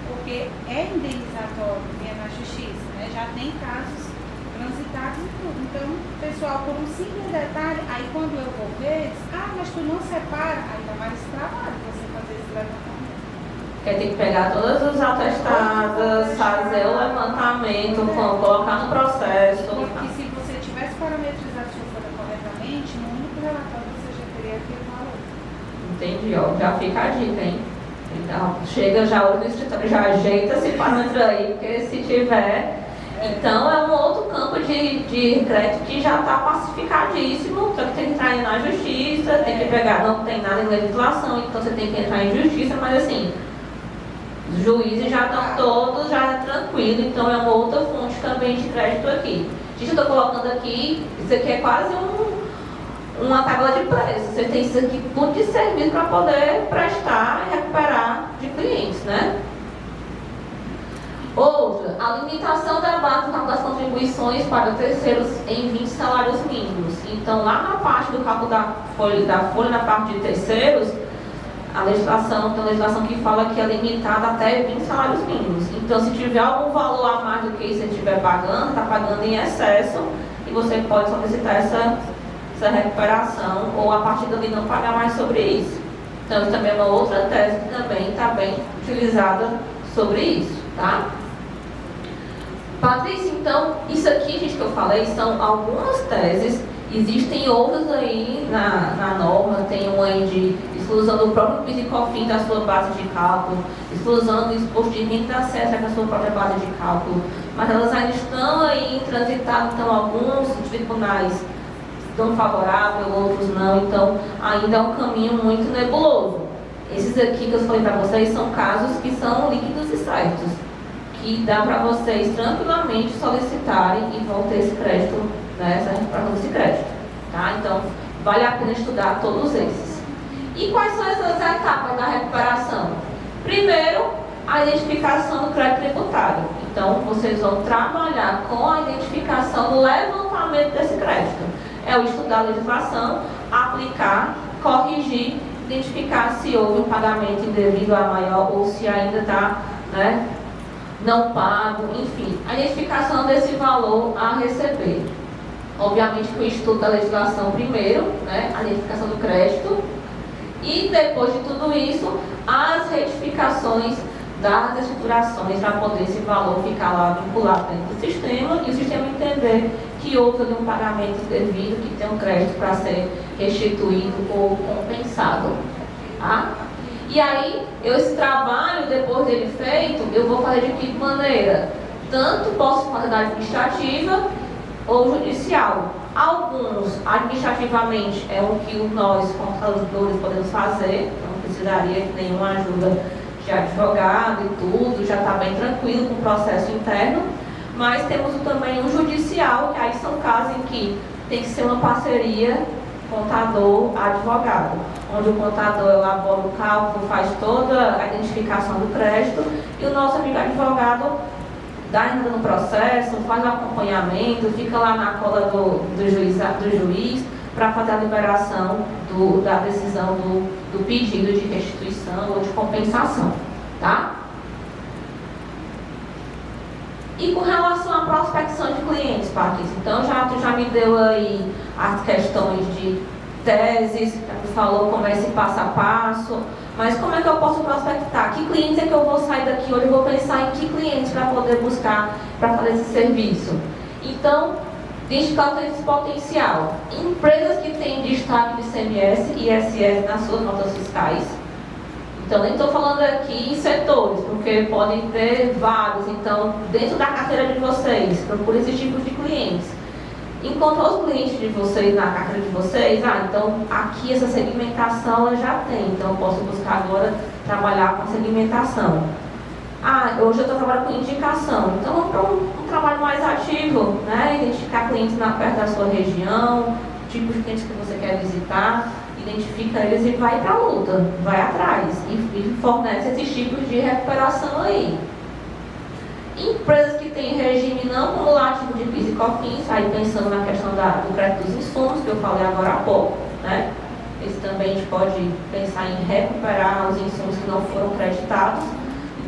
porque é indenizatório, via na justiça, né? Já tem casos transitados e tudo. Então, pessoal, por um simples detalhe, aí quando eu vou ver, mas tu não separa, aí dá mais trabalho você fazer esse levantamento. Porque tem que pegar todas as atestadas, fazer o levantamento, colocar no processo. Porque se você tivesse parametrizado sua folha corretamente, no único relatório você já teria aquele valor. Entendi, ó. Já fica a dica, hein? Então, chega já hoje no escritório, já ajeita esse parâmetro aí, porque se tiver... Então, é um outro campo de crédito que já está pacificadíssimo, só que tem que entrar na justiça, tem que pegar, não tem nada em legislação, então você tem que entrar em justiça, mas assim, os juízes já estão todos já tranquilos, então é uma outra fonte também de crédito aqui. Gente, eu estou colocando aqui, isso aqui é quase uma tabela de preços, você tem isso aqui tudo de serviço para poder prestar e recuperar de clientes, né? Outra, a limitação da base das contribuições para terceiros em 20 salários mínimos. Então, lá na parte do cálculo da folha, na parte de terceiros, a legislação, tem uma legislação que fala que é limitada até 20 salários mínimos. Então, se tiver algum valor a mais do que isso, você estiver pagando, está pagando em excesso, e você pode solicitar essa recuperação, ou a partir dali não pagar mais sobre isso. Então, isso também é uma outra tese que também está bem utilizada sobre isso, tá? Patrícia, então, isso aqui, gente, que eu falei, são algumas teses. Existem outras aí na norma, tem uma aí de exclusão do próprio PIS e COFINS da sua base de cálculo, exclusão do imposto de renda da CESA da sua própria base de cálculo, mas elas ainda estão aí transitadas, então alguns tribunais estão favoráveis, outros não, então ainda é um caminho muito nebuloso. Esses aqui que eu falei para vocês são casos que são líquidos e certos, que dá para vocês tranquilamente solicitarem e vão ter esse crédito, né, essa recuperação desse crédito, tá? Então, vale a pena estudar todos esses. E quais são essas etapas da recuperação? Primeiro, a identificação do crédito tributário. Então, vocês vão trabalhar com a identificação do levantamento desse crédito. É o estudar a legislação, aplicar, corrigir, identificar se houve um pagamento indevido a maior ou se ainda está, né, não pago, enfim, a identificação desse valor a receber. Obviamente que o estudo da legislação primeiro, né, a identificação do crédito, e depois de tudo isso, as retificações das estruturações para poder esse valor ficar lá vinculado dentro do sistema e o sistema entender que houve um pagamento devido, que tem um crédito para ser restituído ou compensado. Tá? E aí, esse trabalho, depois dele feito, eu vou fazer de que maneira? Tanto posso fazer da administrativa ou judicial. Alguns, administrativamente, é o que nós, contadores, podemos fazer, não precisaria de nenhuma ajuda de advogado e tudo, já está bem tranquilo com o processo interno. Mas temos também o judicial, que aí são casos em que tem que ser uma parceria contador-advogado, onde o contador elabora o cálculo, faz toda a identificação do crédito e o nosso amigo advogado dá ainda no processo, faz o acompanhamento, fica lá na cola do juiz para fazer a liberação da decisão do pedido de restituição ou de compensação, tá? E com relação à prospecção de clientes, Patrícia, então tu já me deu aí as questões de teses, já me falou como é esse passo a passo, mas como é que eu posso prospectar? Que clientes é que eu vou sair daqui hoje? Eu vou pensar em que clientes para poder buscar para fazer esse serviço. Então, identificar o cliente potencial. Empresas que têm destaque de ICMS e ISS nas suas notas fiscais. Então, nem estou falando aqui em setores, porque podem ter vários. Então, dentro da carteira de vocês, procure esse tipo de clientes. Encontrou os clientes de vocês na carteira de vocês? Então aqui essa segmentação eu já tenho. Então, eu posso buscar agora trabalhar com segmentação. Hoje eu estou trabalhando com indicação. Então, vamos para um trabalho mais ativo, né? Identificar clientes perto da sua região, tipos de clientes que você quer visitar. Identifica eles e vai para a luta, vai atrás e fornece esses tipos de recuperação aí. Empresas que têm regime não cumulativo de PIS e COFINS, aí pensando na questão do crédito dos insumos, que eu falei agora há pouco, né? Esse também a gente pode pensar em recuperar os insumos que não foram creditados.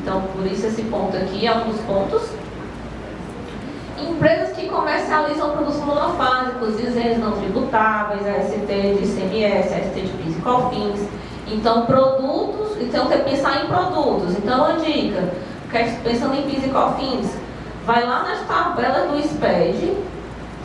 Então, por isso esse ponto aqui é um dos pontos. Empresas que comercializam produtos monofásicos, isentos não tributáveis, AST de ICMS, AST de PIS e COFINS. Então, produtos, então tem que pensar em produtos. Então, uma dica, pensando em PIS e COFINS, vai lá nas tabelas do SPED,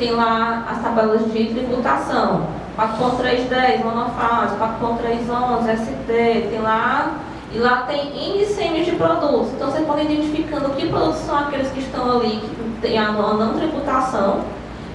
tem lá as tabelas de tributação, 4.310, monofásico, 4.311, ST, tem lá, e lá tem ICMS de produtos. Então, você pode ir identificando que produtos são aqueles que estão ali, que tem a não tributação.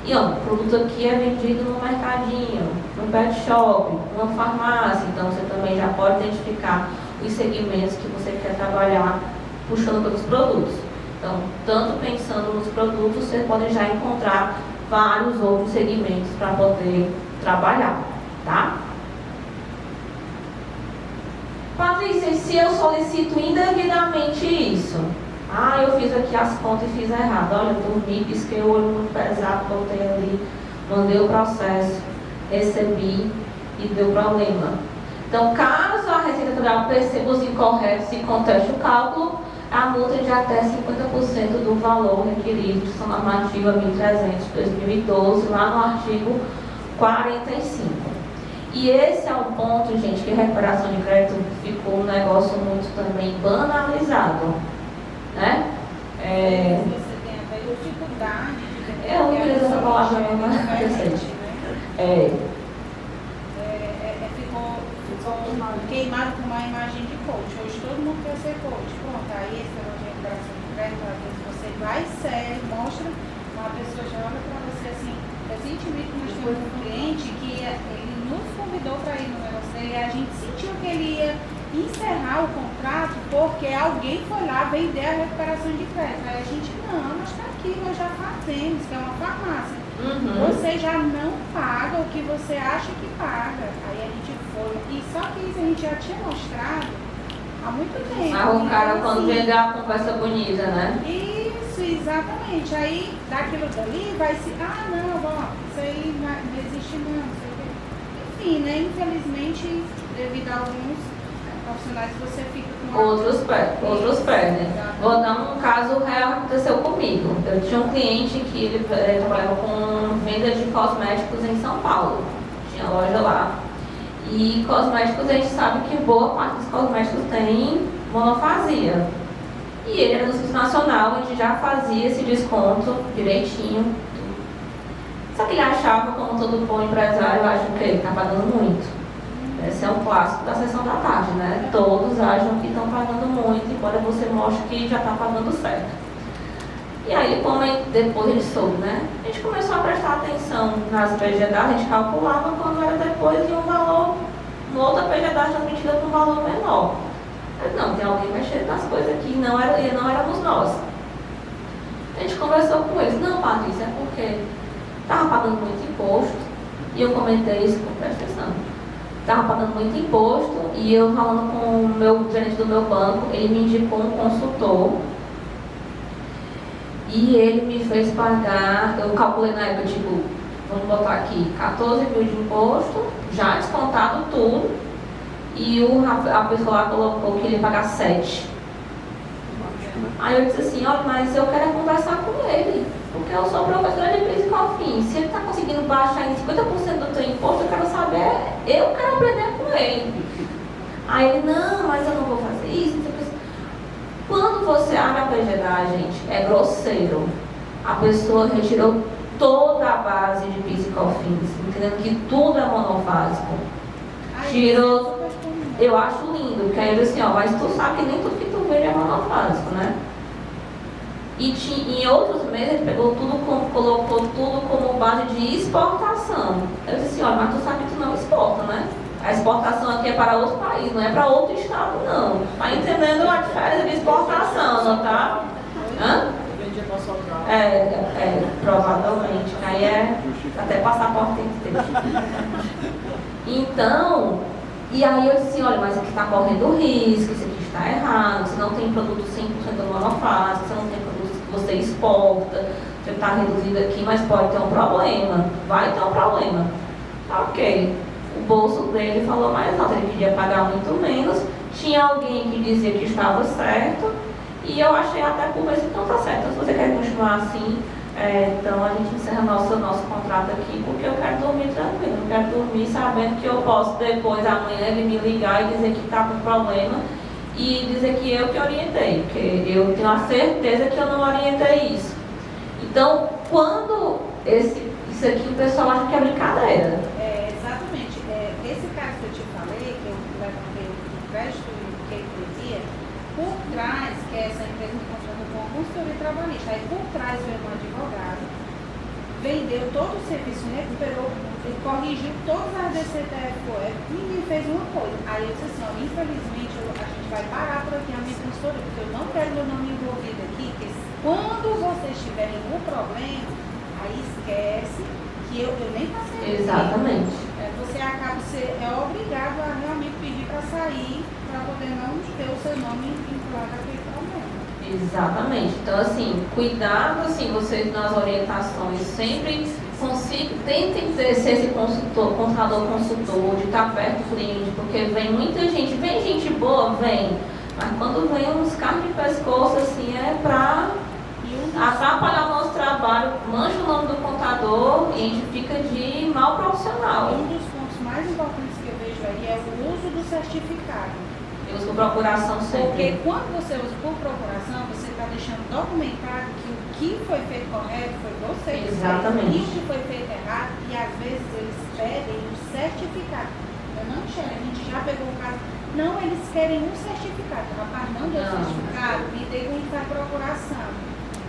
E o produto aqui é vendido no mercadinho, no pet shop, numa farmácia. Então, você também já pode identificar os segmentos que você quer trabalhar puxando pelos produtos. Então, tanto pensando nos produtos, você pode já encontrar vários outros segmentos para poder trabalhar, tá? Patrícia, se eu solicito indevidamente isso? Eu fiz aqui as contas e fiz errado. Olha, eu dormi, pisquei o olho muito pesado, voltei ali, mandei o processo, recebi e deu problema. Então, caso a Receita Federal perceba os incorretos e conteste o cálculo, a multa é de até 50% do valor requerido de Ação Normativa 1300/2012, lá no artigo 45. E esse é um ponto, gente, que a recuperação de crédito ficou um negócio muito também banalizado, né? Você tem até dificuldade de eu não queria essa palavra, mas ficou queimado com uma imagem de coach. Hoje todo mundo quer ser coach. Pronto, aí esse negócio de recuperação de crédito, às vezes você vai sério, mostra, uma pessoa já olha para você assim. Recentemente nós temos um cliente que ele nos convidou para ir no negócio dele e a gente sentiu que ele ia encerrar o contrato porque alguém foi lá vender a recuperação de crédito. Aí a gente, não, mas está aqui, nós já fazemos, que é uma farmácia. Você já não paga o que você acha que paga. Aí a gente foi. E só que isso a gente já tinha mostrado há muito tempo. Mas o cara quando vender a conversa bonita, né? Isso, exatamente. Aí daquilo dali vai se. Não, isso aí não existe não. Enfim, né? Infelizmente, devido a alguns profissionais, você fica com outros perdem. Vou dar um caso real que aconteceu comigo. Eu tinha um cliente que ele trabalhava com venda de cosméticos em São Paulo. Tinha loja lá. E cosméticos, a gente sabe que boa parte dos cosméticos tem monofasia. E ele era do Simples Nacional, a gente já fazia esse desconto direitinho. Só que ele achava, como todo bom empresário, acha que ele está pagando muito. Esse é um clássico da sessão da tarde, né? Todos acham que estão pagando muito, embora você mostre que já está pagando certo. E aí, como depois ele soube, né? A gente começou a prestar atenção nas PGDAs, a gente calculava quando era depois de um valor, uma outra PGDA transmitida com um valor menor. Mas não, tem alguém mexendo nas coisas aqui, não éramos nós. A gente conversou com eles, não, Patrícia, é porque estava pagando muito imposto, e eu comentei isso com presta atenção. Estava pagando muito imposto, e eu falando com o gerente do meu banco, ele me indicou um consultor, e ele me fez pagar, eu calculei na época, tipo, vamos botar aqui, 14 mil de imposto, já descontado tudo, e a pessoa lá colocou que ele ia pagar 7. Aí eu disse assim, olha, mas eu quero conversar com ele, porque eu sou professora de PIS e COFINS. Se ele está conseguindo baixar em 50% do teu imposto, eu quero saber, eu quero aprender com ele. Aí ele, não, mas eu não vou fazer isso. Quando você abre a PGDA, gente, é grosseiro. A pessoa retirou toda a base de PIS e COFINS, entendendo que tudo é monofásico. Tirou, eu acho lindo, porque aí ele assim, ó, mas tu sabe que nem tudo que tu vende é monofásico, né? E em outros meses ele pegou tudo, colocou tudo como base de exportação. Eu disse assim, olha, mas tu sabe que tu não exporta, né? A exportação aqui é para outro país, não é para outro estado, não. Tá entendendo a diferença de exportação, não tá? Hã? Provavelmente. Aí é até passaporte tem que ter. Então, e aí eu disse, olha, mas aqui está correndo risco, isso aqui está errado, você não tem produto 100% monofásico, você não tem produtos que você exporta, você está reduzido aqui, mas pode ter um problema, vai ter um problema. Ok. O bolso dele falou mais alto, ele queria pagar muito menos, tinha alguém que dizia que estava certo, e eu achei até por isso que não está certo. Então, se você quer continuar assim, então a gente encerra nosso contrato aqui, porque eu quero dormir tranquilo, eu quero dormir sabendo que eu posso depois, amanhã, ele me ligar e dizer que está com problema e dizer que eu que orientei, porque eu tenho a certeza que eu não orientei isso. Então, quando isso aqui o pessoal acha que é brincadeira. Exatamente. Esse caso que eu te falei, que eu levantei o crédito que ele dizia, por trás, que é essa empresa que contratou com a consultoria trabalhista, aí por trás veio um advogado, vendeu todo o serviço, recuperou, ele corrigiu todas as DCTF, ninguém fez uma coisa. Aí eu disse assim, ó, infelizmente a gente vai parar por aqui a minha consultoria, porque eu não quero meu nome envolvido aqui, porque quando vocês tiverem um problema, aí esquece que eu nem passei. Exatamente. Você acaba obrigado a realmente pedir para sair, para poder não ter o seu nome vinculado àquele problema. Exatamente. Então, assim, cuidado, assim, vocês nas orientações, sempre tentem ser esse contador consultor, de estar perto do cliente, porque vem muita gente, vem gente boa, vem, mas quando vem uns carros de pescoço, assim, é para atrapalhar o nosso trabalho, mancha o nome do contador e a gente fica de mal profissional. Um dos pontos mais importantes que eu vejo aí é o uso do certificado. Eu uso procuração sempre. Porque quando você usa por procuração, você está deixando documentado que o que foi feito correto foi você. Exatamente. E o que foi feito errado, e às vezes eles pedem um certificado. Eu não enxergo, a gente já pegou o caso. Não, eles querem um certificado. Rapaz, não deu certificado, me dê um para procuração.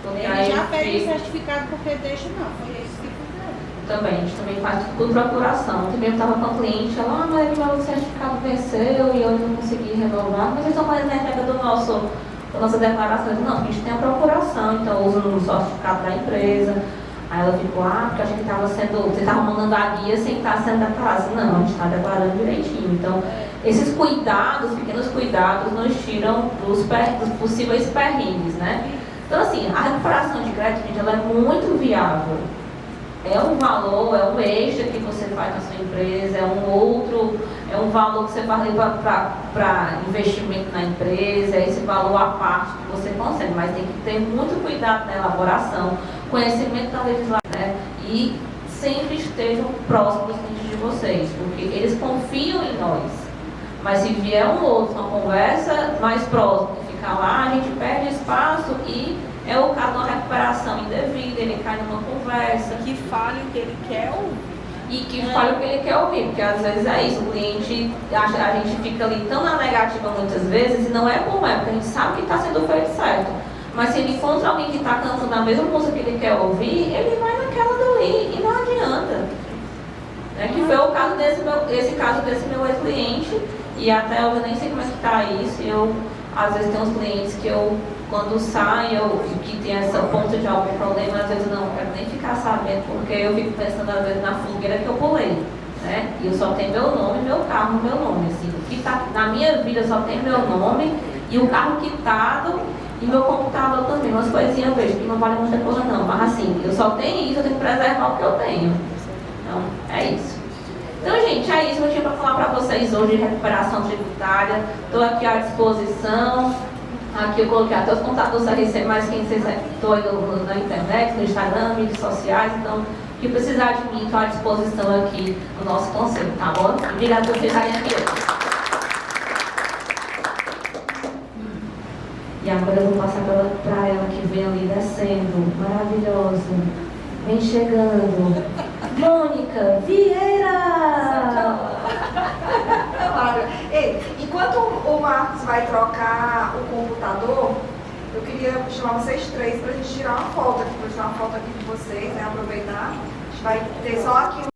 Ele já pede o certificado porque deixa, não, foi isso que fizeram. Também, a gente também faz tudo por procuração. Também eu estava com a cliente, ela, mas o certificado venceu e eu não consegui renovar, mas eles estão fazendo a entrega da nossa declaração. Eu disse, não, a gente tem a procuração, então eu uso o certificado da empresa. Aí ela ficou, porque eu achei que você estava mandando a guia sem estar sendo declarado. Não, a gente está declarando direitinho. Então, esses cuidados, pequenos cuidados, nos tiram dos possíveis perrengues, né? Então, assim, a recuperação de crédito, gente, ela é muito viável. É um valor, é um extra que você faz na sua empresa, é um valor que você faz para investimento na empresa, é esse valor à parte que você consegue, mas tem que ter muito cuidado na elaboração, conhecimento da legislação, né? E sempre estejam próximos dos clientes de vocês, porque eles confiam em nós. Mas se vier um outro, uma conversa mais próxima, ficar lá, a gente perde espaço é o caso de uma recuperação indevida, ele cai numa conversa. Que fale o que ele quer ouvir. E que fale o que ele quer ouvir, porque às vezes é isso, o cliente acha, a gente fica ali tão na negativa muitas vezes, e não é bom, porque a gente sabe que está sendo feito certo. Mas se ele encontra alguém que está cantando a mesma música que ele quer ouvir, ele vai naquela dali e não adianta. Que foi o caso desse meu ex-cliente, e até eu nem sei como é que está isso, eu às vezes tenho uns clientes que eu, quando saio, que tem essa ponta de algum problema, às vezes eu não quero nem ficar sabendo, porque eu fico pensando às vezes na fogueira que eu pulei, né? E eu só tenho meu nome e meu carro no meu nome, assim. O que tá na minha vida só tem meu nome e o carro quitado e meu computador também. Umas coisinhas eu vejo que não vale muita coisa não, mas assim, eu só tenho isso, eu tenho que preservar o que eu tenho. Então, é isso. Então, gente, é isso que eu tinha para falar para vocês hoje de recuperação tributária. Estou aqui à disposição. Aqui eu coloquei até os contatos do CRC, mas quem vocês estou aí na internet, no Instagram, mídias sociais. Então, se precisar de mim, estou à disposição aqui no nosso conselho, tá bom? Obrigada por ficarem aqui hoje. E agora eu vou passar para ela que vem ali descendo, maravilhosa. Vem chegando. Mônica Vieira! Ei, enquanto o Marcos vai trocar o computador, eu queria chamar vocês três para a gente tirar uma foto aqui, para tirar uma foto aqui de vocês, né? Aproveitar. A gente vai ter só aqui